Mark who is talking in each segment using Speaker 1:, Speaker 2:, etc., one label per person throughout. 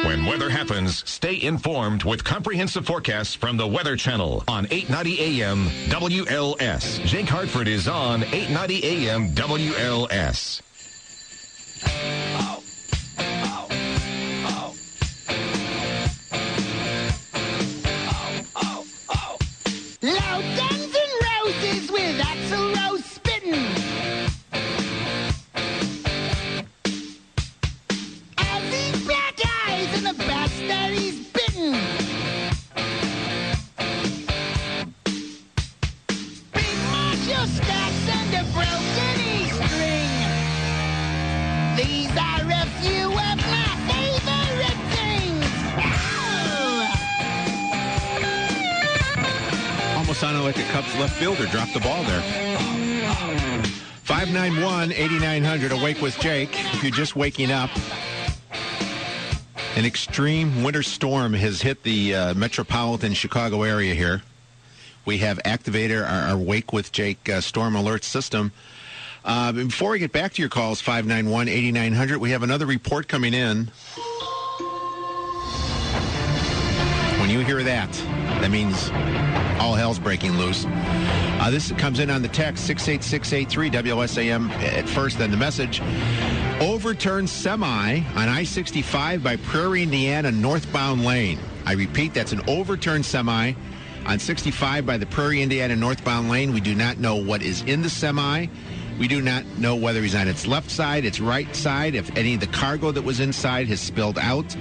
Speaker 1: When weather happens, stay informed with comprehensive forecasts from the Weather Channel on 890 AM WLS. Jake Hartford is on 890 AM WLS.
Speaker 2: Guns N' Roses with Axl Rose spitting. Ozzy's black eyes and the best that he's bitten. Big Marshall stacks and a broken E string. These are a few of my favorite things.
Speaker 3: Almost sounded like a Cubs left fielder dropped the ball there. 591-8900, Awake with Jake. If you're just waking up, an extreme winter storm has hit the metropolitan Chicago area here. We have activated our Awake with Jake storm alert system. Before we get back to your calls, 591-8900, we have another report coming in. When you hear that, that means all hell's breaking loose. This comes in on the text 68683 WSAM at first, then the message. Overturned semi on I-65 by Prairie, Indiana, northbound lane. I repeat, that's an overturned semi on 65 by the Prairie, Indiana, northbound lane. We do not know what is in the semi. We do not know whether he's on its left side, its right side, if any of the cargo that was inside has spilled out.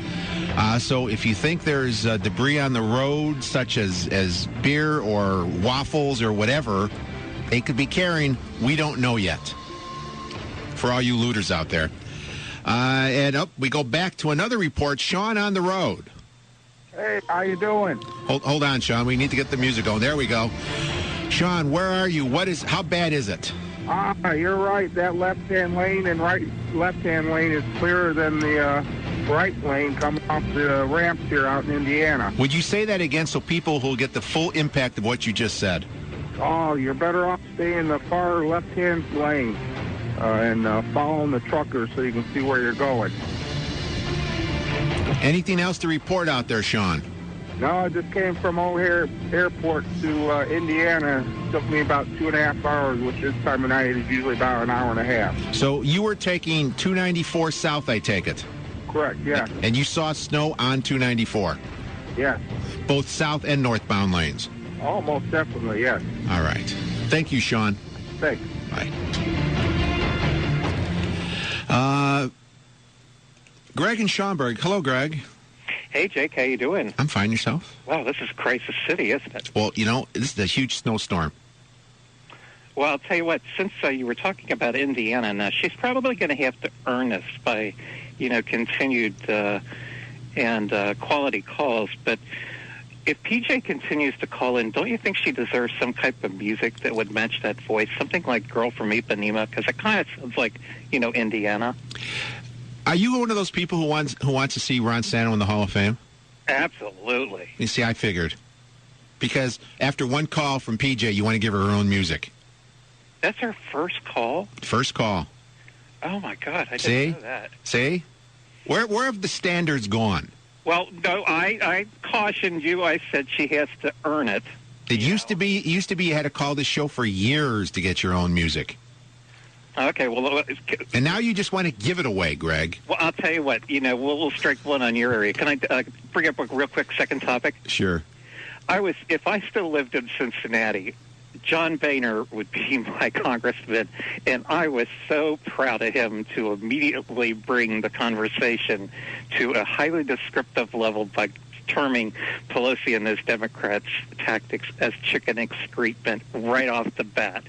Speaker 3: So if you think there's debris on the road, such as beer or waffles or whatever they could be carrying, we don't know yet. For all you looters out there. We go back to another report. Sean on the road.
Speaker 4: Hey, how you doing?
Speaker 3: Hold on, Sean. We need to get the music going. There we go. Sean, where are you? How bad is it?
Speaker 4: You're right. That left-hand lane and left-hand lane is clearer than the right lane coming off the ramps here out in Indiana.
Speaker 3: Would you say that again so people will get the full impact of what you just said?
Speaker 4: Oh, you're better off staying in the far left-hand lane and following the truckers so you can see where you're going.
Speaker 3: Anything else to report out there, Sean?
Speaker 4: No, I just came from O'Hare Airport to Indiana. It took me about 2.5 hours, which this time of night is usually about an hour and a half.
Speaker 3: So you were taking 294 south, I take it?
Speaker 4: Correct, yeah.
Speaker 3: And you saw snow on 294?
Speaker 4: Yes.
Speaker 3: Both south and northbound lanes?
Speaker 4: Almost definitely, yes.
Speaker 3: All right. Thank you, Sean.
Speaker 4: Thanks.
Speaker 3: Bye. Greg in Schaumburg. Hello, Greg.
Speaker 5: Hey, Jake, how you doing?
Speaker 3: I'm fine. Yourself?
Speaker 5: Wow, this is Crisis City, isn't it?
Speaker 3: Well, this is a huge snowstorm.
Speaker 5: Well, I'll tell you what, since you were talking about Indiana, now she's probably going to have to earn this by, continued and quality calls. But if PJ continues to call in, don't you think she deserves some type of music that would match that voice? Something like Girl from Ipanema, because it kind of sounds like, Indiana.
Speaker 3: Are you one of those people who wants to see Ron Santo in the Hall of Fame?
Speaker 5: Absolutely.
Speaker 3: You see, I figured. Because after one call from PJ, you want to give her own music.
Speaker 5: That's her first call?
Speaker 3: First call.
Speaker 5: Oh, my God. I didn't know that.
Speaker 3: See? Where have the standards gone?
Speaker 5: Well, no, I cautioned you. I said she has to earn it.
Speaker 3: It used to be you had to call this show for years to get your own music.
Speaker 5: Okay, well...
Speaker 3: And now you just want to give it away, Greg.
Speaker 5: Well, I'll tell you what, we'll strike one on your area. Can I bring up a real quick second topic?
Speaker 3: Sure.
Speaker 5: If I still lived in Cincinnati, John Boehner would be my congressman, and I was so proud of him to immediately bring the conversation to a highly descriptive level by terming Pelosi and those Democrats' tactics as chicken excrement right off the bat.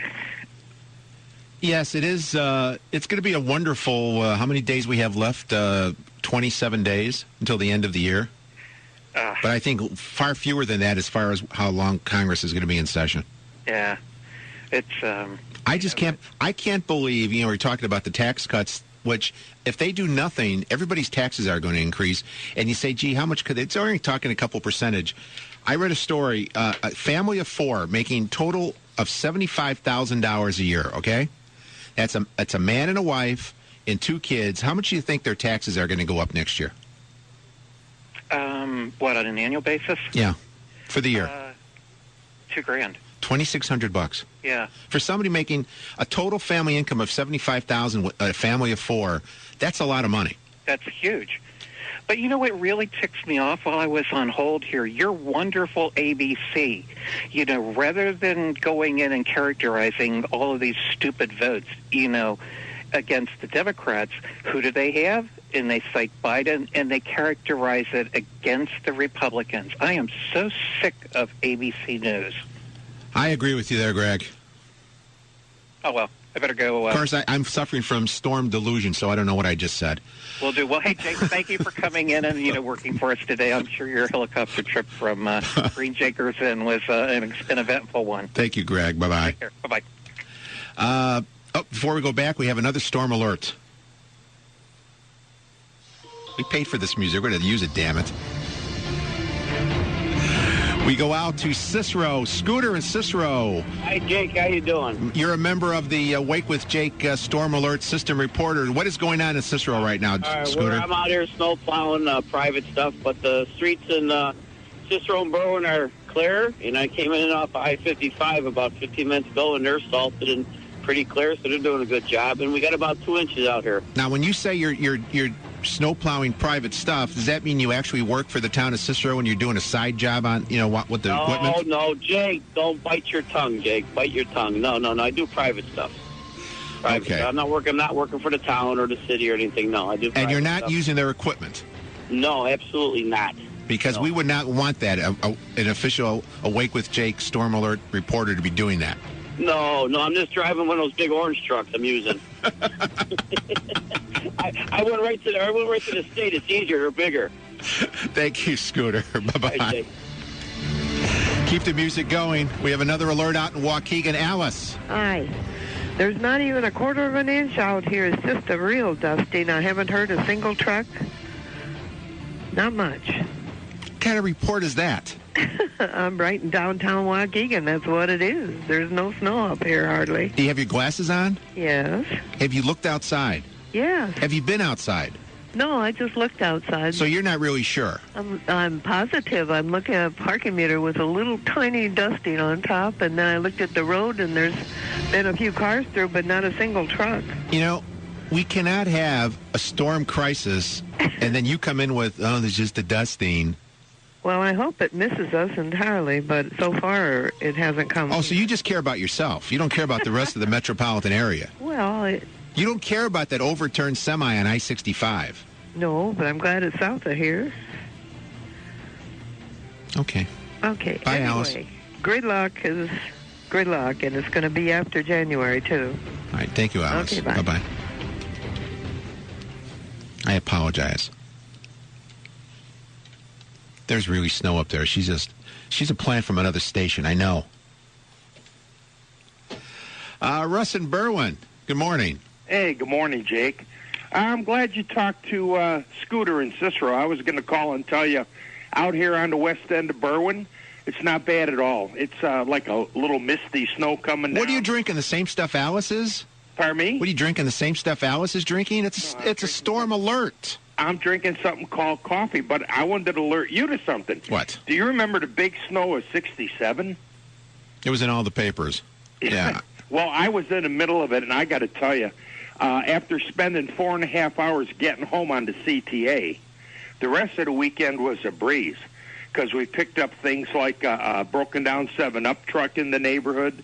Speaker 3: Yes, it is. It's going to be a wonderful, how many days we have left? 27 days until the end of the year. But I think far fewer than that as far as how long Congress is going to be in session.
Speaker 5: Yeah. It's...
Speaker 3: I can't believe, we're talking about the tax cuts, which if they do nothing, everybody's taxes are going to increase. And you say, gee, how much could they? It's only talking a couple percentage. I read a story, a family of four making total of $75,000 a year, okay? That's a man and a wife and 2 kids, how much do you think their taxes are going to go up next year?
Speaker 5: What, on an annual basis?
Speaker 3: Yeah, for the year.
Speaker 5: $2,000.
Speaker 3: $2,600.
Speaker 5: Yeah.
Speaker 3: For somebody making a total family income of $75,000, a family of 4, that's a lot of money.
Speaker 5: That's huge. But you know what really ticks me off while I was on hold here? Your wonderful ABC. You know, rather than going in and characterizing all of these stupid votes, you know, against the Democrats, who do they have? And they cite Biden, and they characterize it against the Republicans. I am so sick of ABC News.
Speaker 3: I agree with you there, Greg.
Speaker 5: Oh, well, I better go.
Speaker 3: Of course, I'm suffering from storm delusion, so I don't know what I just said.
Speaker 5: Will do. Well, hey, Jake, thank you for coming in and, you know, working for us today. I'm sure your helicopter trip from Green Jakers Inn was an eventful one.
Speaker 3: Thank you, Greg. Bye-bye.
Speaker 5: Take care. Bye-bye.
Speaker 3: Before we go back, we have another storm alert. We paid for this music. We're going to use it, damn it. We go out to Cicero. Scooter and Cicero.
Speaker 6: Hi, Jake. How you doing?
Speaker 3: You're a member of the Wake with Jake Storm Alert System Reporter. What is going on in Cicero right now, Scooter?
Speaker 6: I'm out here snow plowing private stuff, but the streets in Cicero and Berwyn are clear, and I came in off I-55 about 15 minutes ago, and they're salted and pretty clear, so they're doing a good job, and we got about 2 inches out here.
Speaker 3: Now, when you say you're snow plowing private stuff, does that mean you actually work for the town of Cicero and you're doing a side job on, you know, with the equipment?
Speaker 6: No, Jake, don't bite your tongue, Jake. Bite your tongue. No, I do private stuff. Private
Speaker 3: Okay.
Speaker 6: stuff. I'm not working for the town or the city or anything. No, I do private
Speaker 3: And you're not
Speaker 6: stuff.
Speaker 3: using their equipment?
Speaker 6: No, absolutely not.
Speaker 3: Because we would not want that, an official Awake with Jake Storm Alert reporter to be doing that.
Speaker 6: No, I'm just driving one of those big orange trucks I'm using. I went right to the state. It's easier. They're bigger.
Speaker 3: Thank you, Scooter. Bye-bye.
Speaker 6: Right, Jake.
Speaker 3: Keep the music going. We have another alert out in Waukegan. Alice.
Speaker 7: Hi. There's not even a quarter of an inch out here. It's just a real dusting. I haven't heard a single truck. Not much.
Speaker 3: What kind of report is that?
Speaker 7: I'm right in downtown Waukegan. That's what it is. There's no snow up here hardly.
Speaker 3: Do you have your glasses on?
Speaker 7: Yes.
Speaker 3: Have you looked outside?
Speaker 7: Yes.
Speaker 3: Have you been outside?
Speaker 7: No, I just looked outside.
Speaker 3: So you're not really sure?
Speaker 7: I'm positive. I'm looking at a parking meter with a little tiny dusting on top, and then I looked at the road, and there's been a few cars through, but not a single truck.
Speaker 3: You know, we cannot have a storm crisis, and then you come in with, oh, there's just a dusting.
Speaker 7: Well, I hope it misses us entirely, but so far it hasn't come.
Speaker 3: Oh, so you just care about yourself. You don't care about the rest of the metropolitan area.
Speaker 7: Well,
Speaker 3: You don't care about that overturned semi on I-65.
Speaker 7: no, but I'm glad it's south of here.
Speaker 3: Okay.
Speaker 7: Okay.
Speaker 3: Bye,
Speaker 7: anyway,
Speaker 3: Alice.
Speaker 7: Gridlock is gridlock, and it's going to be after January, too.
Speaker 3: All right. Thank you, Alice.
Speaker 7: Okay, bye.
Speaker 3: Bye-bye. I apologize. There's really snow up there. She's a plant from another station. I know. Russ and Berwyn, good morning.
Speaker 4: Hey, good morning, Jake. I'm glad you talked to Scooter and Cicero. I was going to call and tell you, out here on the west end of Berwyn, it's not bad at all. It's like a little misty snow coming down.
Speaker 3: What are you drinking? The same stuff Alice is?
Speaker 4: Pardon me?
Speaker 3: What are you drinking? The same stuff Alice is drinking? It's a storm alert.
Speaker 4: I'm drinking something called coffee, but I wanted to alert you to something.
Speaker 3: What?
Speaker 4: Do you remember the big snow of '67?
Speaker 3: It was in all the papers. Yeah.
Speaker 4: Well, I was in the middle of it, and I got to tell you, after spending 4.5 hours getting home on the CTA, the rest of the weekend was a breeze because we picked up things like a broken down 7-Up truck in the neighborhood,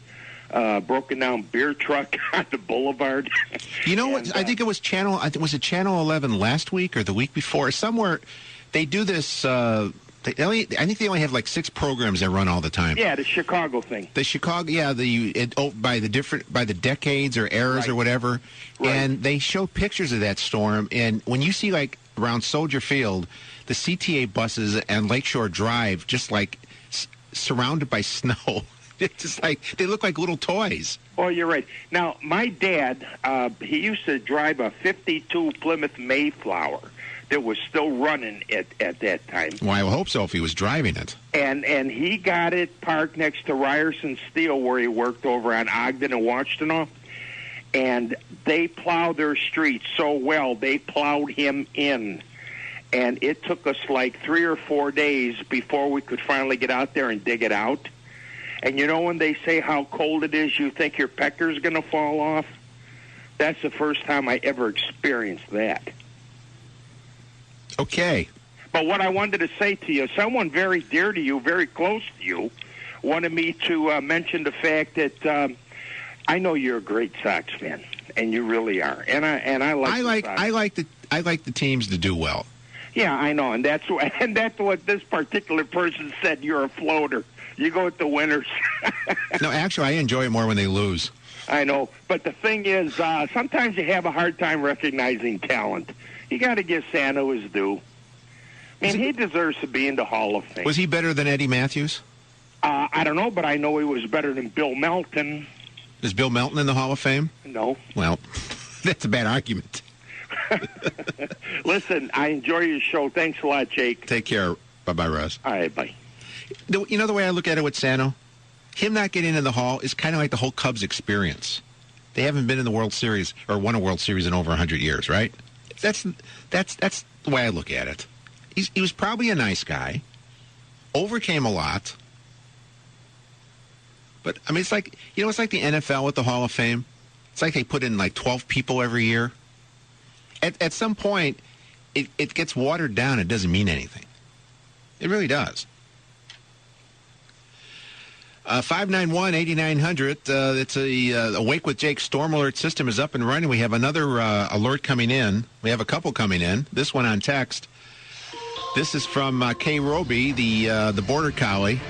Speaker 4: broken down beer truck on the boulevard.
Speaker 3: You know what? I think it was Channel 11 last week or the week before. Somewhere they do this. I think they only have like 6 programs that run all the time.
Speaker 4: Yeah, the Chicago thing.
Speaker 3: The Chicago, yeah, by the decades or eras or whatever,
Speaker 4: Right.
Speaker 3: and they show pictures of that storm. And when you see like around Soldier Field, the CTA buses and Lakeshore Drive just like surrounded by snow. It's just like they look like little toys.
Speaker 4: Oh, you're right. Now, my dad, he used to drive a '52 Plymouth Mayflower that was still running at that time.
Speaker 3: Well, I hope so if he was driving it.
Speaker 4: And he got it parked next to Ryerson Steel where he worked over on Ogden and Washtenaw. and they plow their streets so well, they plowed him in. And it took us like 3 or 4 days before we could finally get out there and dig it out. And you know when they say how cold it is, you think your pecker's going to fall off? That's the first time I ever experienced that.
Speaker 3: Okay.
Speaker 4: But what I wanted to say to you, someone very dear to you, very close to you, wanted me to mention the fact that I know you're a great Sox fan, and you really are. And I like
Speaker 3: the teams to do well.
Speaker 4: Yeah, I know, and that's what this particular person said. You're a floater. You go with the winners.
Speaker 3: No, actually, I enjoy it more when they lose.
Speaker 4: I know, but the thing is, sometimes you have a hard time recognizing talent. You got to give Sano his due. I mean, he deserves to be in the Hall of Fame.
Speaker 3: Was he better than Eddie Matthews?
Speaker 4: I don't know, but I know he was better than Bill Melton.
Speaker 3: Is Bill Melton in the Hall of Fame?
Speaker 4: No.
Speaker 3: Well, that's a bad argument.
Speaker 4: Listen, I enjoy your show. Thanks a lot, Jake.
Speaker 3: Take care. Bye-bye, Russ.
Speaker 4: All right, bye.
Speaker 3: You know the way I look at it with Sano? Him not getting in the Hall is kind of like the whole Cubs experience. They haven't been in the World Series or won a World Series in over 100 years, right? That's the way I look at it. He was probably a nice guy, overcame a lot. But, I mean, it's like the NFL with the Hall of Fame. It's like they put in like 12 people every year. At some point, it gets watered down. It doesn't mean anything. It really does. 591-8900. It's a Wake with Jake Storm Alert system is up and running. We have another alert coming in. We have a couple coming in. This one on text. This is from Kay Roby, the Border Collie.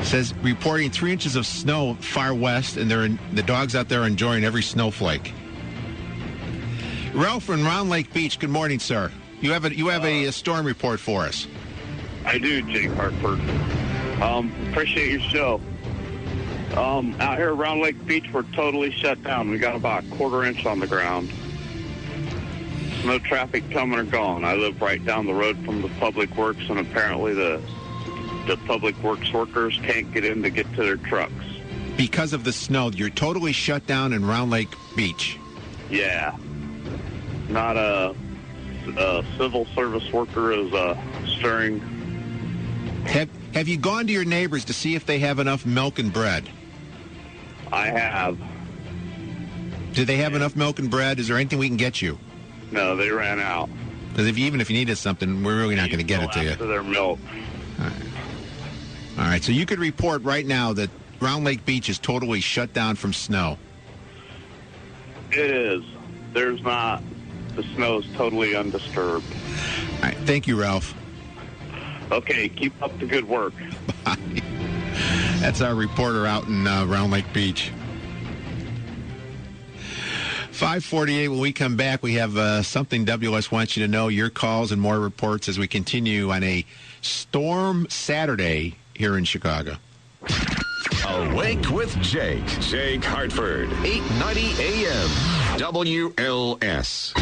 Speaker 3: Says, reporting 3 inches of snow far west, and the dogs out there are enjoying every snowflake. Ralph from Round Lake Beach, good morning, sir. You have a storm report for us.
Speaker 8: I do, Jake Hartford. Appreciate your show. Out here around Lake Beach, we're totally shut down. We got about a 1/4 inch on the ground. No traffic coming or going. I live right down the road from the Public Works, and apparently the Public Works workers can't get in to get to their trucks.
Speaker 3: Because of the snow, you're totally shut down in Round Lake Beach.
Speaker 8: Yeah. Not a civil service worker is stirring.
Speaker 3: Have you gone to your neighbors to see if they have enough milk and bread?
Speaker 8: I have.
Speaker 3: Do they have enough milk and bread? Is there anything we can get you?
Speaker 8: No, they ran out.
Speaker 3: Because even if you needed something, we're really not going to get it to you.
Speaker 8: After their milk.
Speaker 3: All right, so you could report right now that Round Lake Beach is totally shut down from snow.
Speaker 8: It is. There's not. The snow is totally undisturbed.
Speaker 3: All right, thank you, Ralph.
Speaker 8: Okay, keep up the good work.
Speaker 3: Bye. That's our reporter out in Round Lake Beach. 5:48. When we come back, we have something WS wants you to know, your calls and more reports as we continue on a Storm Saturday here in Chicago.
Speaker 1: Awake with Jake Hartford, 890 AM, WLS.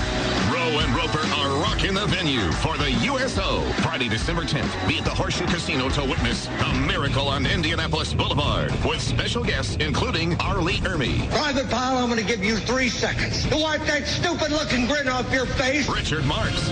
Speaker 1: Rowe and Roper are rocking the venue for the USO, Friday, December 10th. Be at the Horseshoe Casino to witness a miracle on Indianapolis Boulevard with special guests including Arlie Ermey.
Speaker 9: Private Pile, I'm going to give you 3 seconds to wipe that stupid-looking grin off your face.
Speaker 1: Richard Marks.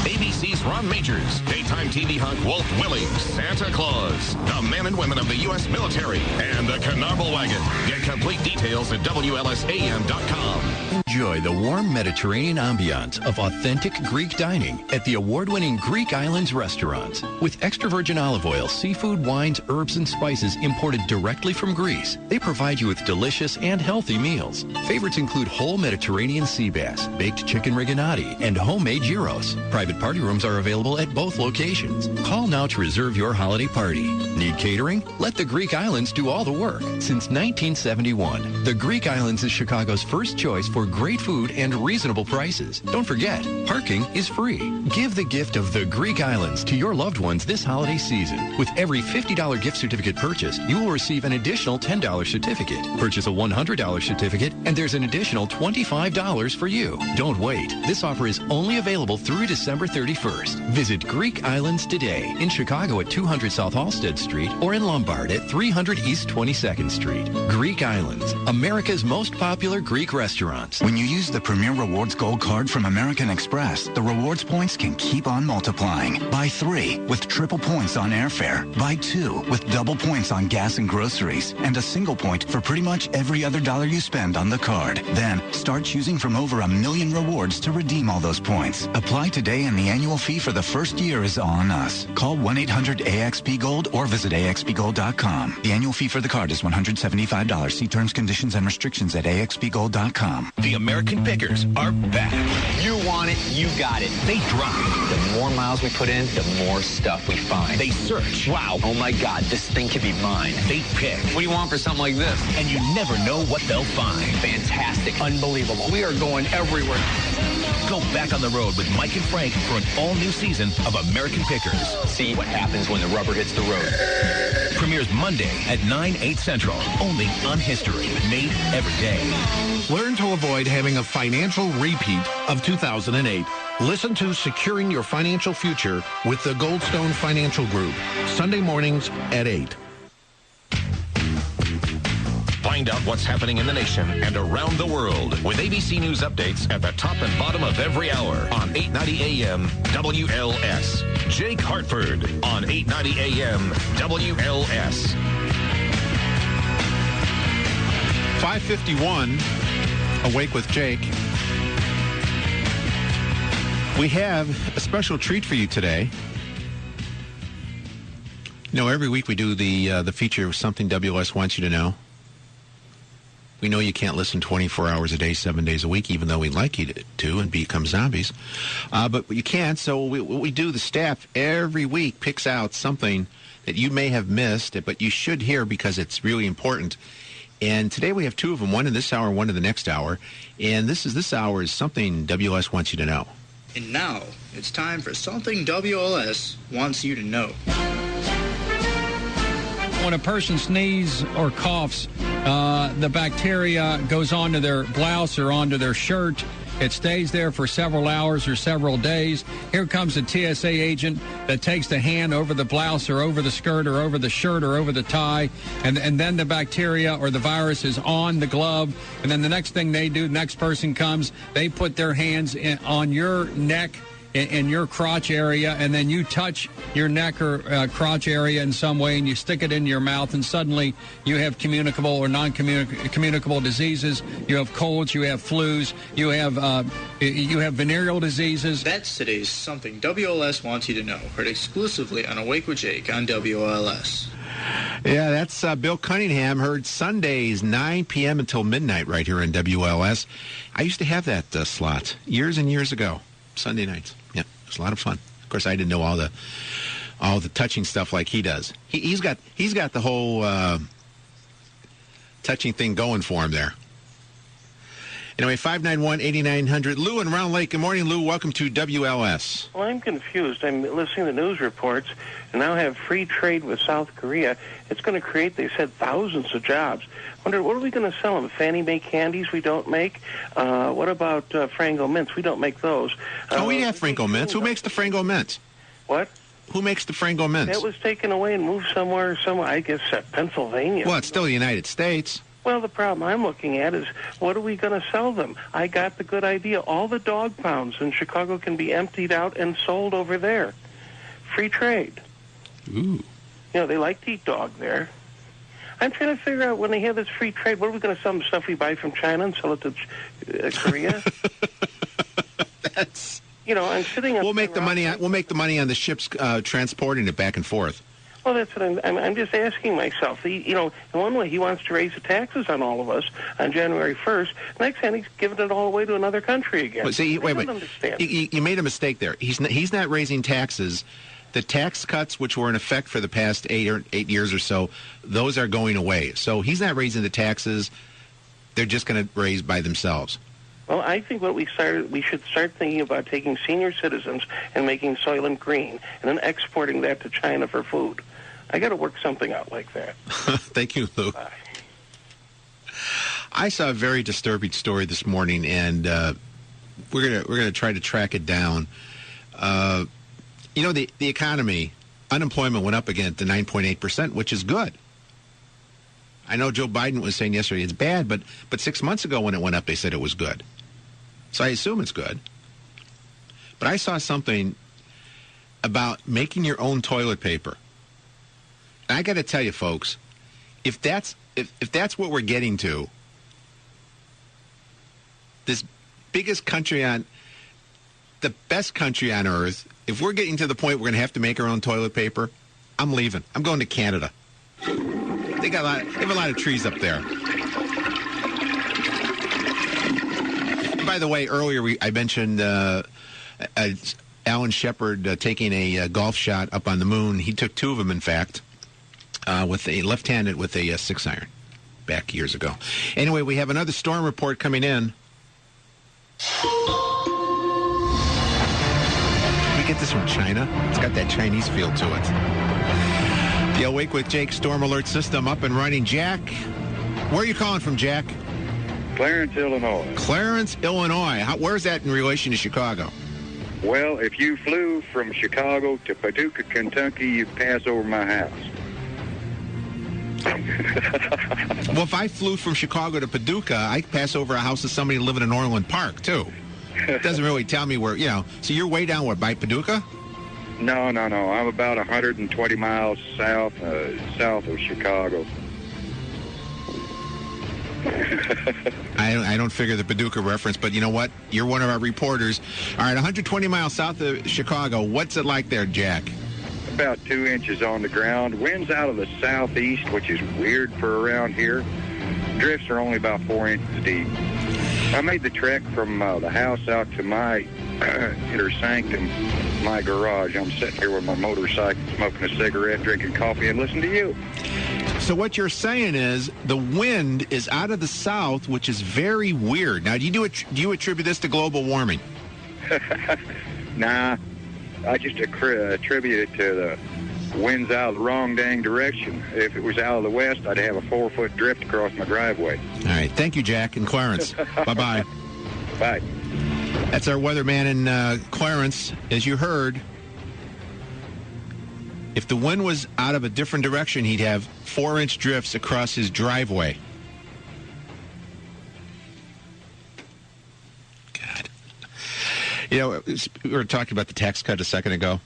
Speaker 1: ABC's Ron Majors, daytime TV hunk Walt Willings, Santa Claus, the men and women of the U.S. military, and the Carnarvon Wagon. Get complete details at WLSAM.com.
Speaker 10: Enjoy the warm Mediterranean ambiance of authentic Greek dining at the award-winning Greek Islands restaurants. With extra virgin olive oil, seafood, wines, herbs, and spices imported directly from Greece, they provide you with delicious and healthy meals. Favorites include whole Mediterranean sea bass, baked chicken rigatoni, and homemade gyros. Private party rooms are available at both locations. Call now to reserve your holiday party. Need catering? Let the Greek Islands do all the work. Since 1971, the Greek Islands is Chicago's first choice for great food and reasonable prices. Don't forget, parking is free. Give the gift of the Greek Islands to your loved ones this holiday season. With every $50 gift certificate purchase, you will receive an additional $10 certificate. Purchase a $100 certificate, and there's an additional $25 for you. Don't wait. This offer is only available through December 31st. 1st. Visit Greek Islands today in Chicago at 200 South Halsted Street or in Lombard at 300 East 22nd Street. Greek Islands, America's most popular Greek restaurants.
Speaker 11: When you use the Premier Rewards Gold Card from American Express, the rewards points can keep on multiplying. Buy 3 with triple points on airfare. Buy 2 with double points on gas and groceries. And a single point for pretty much every other dollar you spend on the card. Then, start choosing from over 1 million rewards to redeem all those points. Apply today and the annual fee for the first year is on us. Call 1-800-AXP-GOLD or visit AXPGold.com. The annual fee for the card is $175. See terms, conditions, and restrictions at AXPGold.com.
Speaker 1: The American Pickers are back.
Speaker 12: You want it, you got it.
Speaker 1: They drive.
Speaker 12: The more miles we put in, the more stuff we find.
Speaker 1: They search.
Speaker 12: Wow, oh my God, this thing could be mine.
Speaker 1: They pick.
Speaker 12: What do you want for something like this?
Speaker 1: And you never know what they'll find.
Speaker 12: Fantastic. Unbelievable. We are going everywhere.
Speaker 1: Go back on the road with Mike and Frank for an all-new season of American Pickers.
Speaker 12: See what happens when the rubber hits the road.
Speaker 1: Premieres Monday at 9, 8 Central. Only on History. Made every day.
Speaker 13: Learn to avoid having a financial repeat of 2008. Listen to Securing Your Financial Future with the Goldstone Financial Group. Sunday mornings at 8.
Speaker 1: Find out what's happening in the nation and around the world with ABC News updates at the top and bottom of every hour on 890 AM WLS. Jake Hartford on 890 AM WLS.
Speaker 3: 5:51, Awake with Jake. We have a special treat for you today. You know, every week we do the feature of Something WLS Wants You to Know. We know you can't listen 24 hours a day, 7 days a week, even though we'd like you to and become zombies. But you can't, so what we do, the staff every week picks out something that you may have missed, but you should hear because it's really important. And today we have 2 of them, one in this hour, one in the next hour. And this hour is Something WLS Wants You to Know.
Speaker 14: And now it's time for Something WLS Wants You to Know.
Speaker 15: When a person sneezes or coughs, the bacteria goes onto their blouse or onto their shirt. It stays there for several hours or several days. Here comes a TSA agent that takes the hand over the blouse or over the skirt or over the shirt or over the tie, and then the bacteria or the virus is on the glove. And then the next thing they do, the next person comes, they put their hands on your neck in your crotch area, and then you touch your neck or crotch area in some way, and you stick it in your mouth, and suddenly you have communicable or non-communicable diseases. You have colds, you have flus, you have venereal diseases.
Speaker 14: That's today's Something WLS Wants You to Know, heard exclusively on Awake with Jake on WLS.
Speaker 3: Yeah, that's Bill Cunningham, heard Sundays, 9 p.m. until midnight right here in WLS. I used to have that slot years and years ago, Sunday nights. Yeah, it was a lot of fun. Of course, I didn't know all the touching stuff like he does. He's got the whole touching thing going for him there. Anyway, 591-8900. Lou in Round Lake. Good morning, Lou. Welcome to WLS.
Speaker 16: Well, I'm confused. I'm listening to news reports and now have free trade with South Korea. It's going to create, they said, thousands of jobs. I wonder, what are we going to sell them? Fannie Mae candies we don't make? What about Frango mints? We don't make those.
Speaker 3: We have Frango mints. Who makes the Frango mints?
Speaker 16: What?
Speaker 3: Who makes the Frango mints?
Speaker 16: That was taken away and moved somewhere, I guess, Pennsylvania.
Speaker 3: Well, it's still the United States.
Speaker 16: Well, the problem I'm looking at is, what are we going to sell them? I got the good idea. All the dog pounds in Chicago can be emptied out and sold over there. Free trade.
Speaker 3: Ooh.
Speaker 16: You know, they like to eat dog there. I'm trying to figure out, when they have this free trade, what are we going to sell them, stuff we buy from China and sell it to Korea?
Speaker 3: That's...
Speaker 16: You know, I'm sitting...
Speaker 3: We'll make the money on the ships transporting it back and forth.
Speaker 16: Well, that's what I'm just asking myself. You know, in one way, he wants to raise the taxes on all of us on January 1st. Next hand, he's giving it all away to another country again.
Speaker 3: Well, see, wait.
Speaker 16: Understand.
Speaker 3: You made a mistake there. He's not raising taxes. The tax cuts, which were in effect for the past 8 years or so, those are going away. So he's not raising the taxes. They're just going to raise by themselves.
Speaker 16: Well, I think we should start thinking about taking senior citizens and making Soylent Green and then exporting that to China for food. I got to work something out like that.
Speaker 3: Thank you, Lou.
Speaker 16: Bye.
Speaker 3: I saw a very disturbing story this morning, and we're gonna try to track it down. The economy, unemployment went up again to 9.8%, which is good. I know Joe Biden was saying yesterday it's bad, but 6 months ago when it went up, they said it was good. So I assume it's good. But I saw something about making your own toilet paper. And I got to tell you, folks, if that's what we're getting to, this biggest country the best country on earth, if we're getting to the point we're going to have to make our own toilet paper, I'm leaving. I'm going to Canada. They have a lot of trees up there. And by the way, earlier I mentioned Alan Shepard taking a golf shot up on the moon. He took 2 of them, in fact, with a left-handed with a 6-iron back years ago. Anyway, we have another storm report coming in. We get this from China. It's got that Chinese feel to it. The Awake with Jake Storm Alert System up and running. Jack, where are you calling from, Jack?
Speaker 17: Clarence, Illinois.
Speaker 3: Clarence, Illinois. Where's that in relation to Chicago?
Speaker 17: Well, if you flew from Chicago to Paducah, Kentucky, you'd pass over my house.
Speaker 3: Well, if I flew from Chicago to Paducah, I'd pass over a house of somebody living in Orland Park, too. It doesn't really tell me where, So you're way down, by Paducah?
Speaker 17: No. I'm about 120 miles south of Chicago.
Speaker 3: I don't figure the Paducah reference, but you know what? You're one of our reporters. All right, 120 miles south of Chicago. What's it like there, Jack?
Speaker 17: About 2 inches on the ground. Winds out of the southeast, which is weird for around here. Drifts are only about 4 inches deep. I made the trek from the house out to my inner sanctum, my garage. I'm sitting here with my motorcycle, smoking a cigarette, drinking coffee, and listening to you.
Speaker 3: So what you're saying is the wind is out of the south, which is very weird. Now, do you attribute this to global warming?
Speaker 17: Nah, I just attribute it to the winds out of the wrong dang direction. If it was out of the west, I'd have a 4-foot drift across my driveway.
Speaker 3: All right. Thank you, Jack and Clarence. Bye-bye.
Speaker 17: Bye.
Speaker 3: That's our weatherman in Clarence. As you heard, if the wind was out of a different direction, he'd have 4-inch drifts across his driveway. God. We were talking about the tax cut a second ago.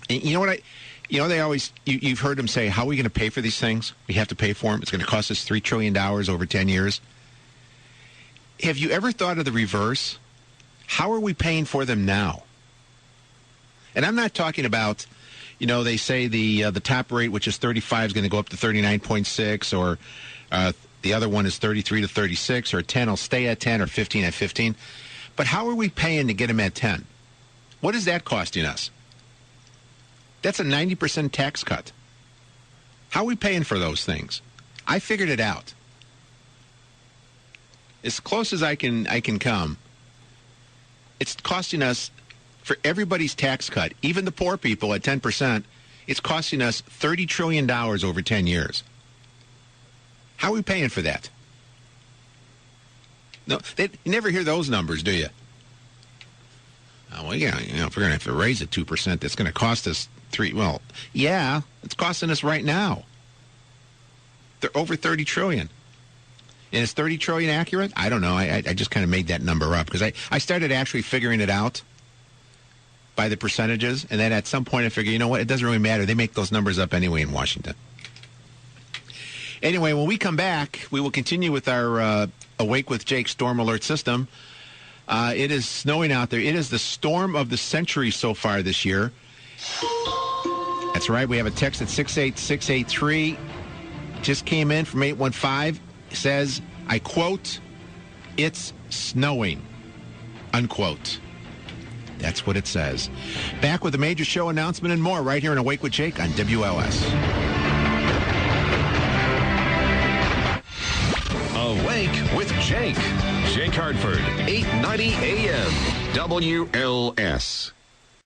Speaker 3: And you know what they always, you've heard them say, how are we going to pay for these things? We have to pay for them. It's going to cost us $3 trillion over 10 years. Have you ever thought of the reverse? How are we paying for them now? And I'm not talking about, they say the top rate, which is 35, is going to go up to 39.6, or the other one is 33 to 36, or 10 will stay at 10, or 15 at 15. But how are we paying to get them at 10? What is that costing us? That's a 90% tax cut. How are we paying for those things? I figured it out. As close as I can come, it's costing us, for everybody's tax cut, even the poor people at 10%, it's costing us $30 trillion over 10 years. How are we paying for that? No, you never hear those numbers, do you? Oh, well, yeah, if we're going to have to raise it 2%, that's going to cost us well, yeah, it's costing us right now. They're over $30 trillion. And is $30 trillion accurate? I don't know. I just kind of made that number up because I started actually figuring it out by the percentages, and then at some point I figured, you know what, it doesn't really matter. They make those numbers up anyway in Washington. Anyway, when we come back, we will continue with our Awake with Jake Storm Alert System. It is snowing out there. It is the storm of the century so far this year. That's right. We have a text at 68683. Just came in from 815. It says, I quote, "It's snowing," unquote. That's what it says. Back with a major show announcement and more right here in Awake with Jake on WLS.
Speaker 1: Awake with Jake. Jake Hartford, 890 AM, WLS.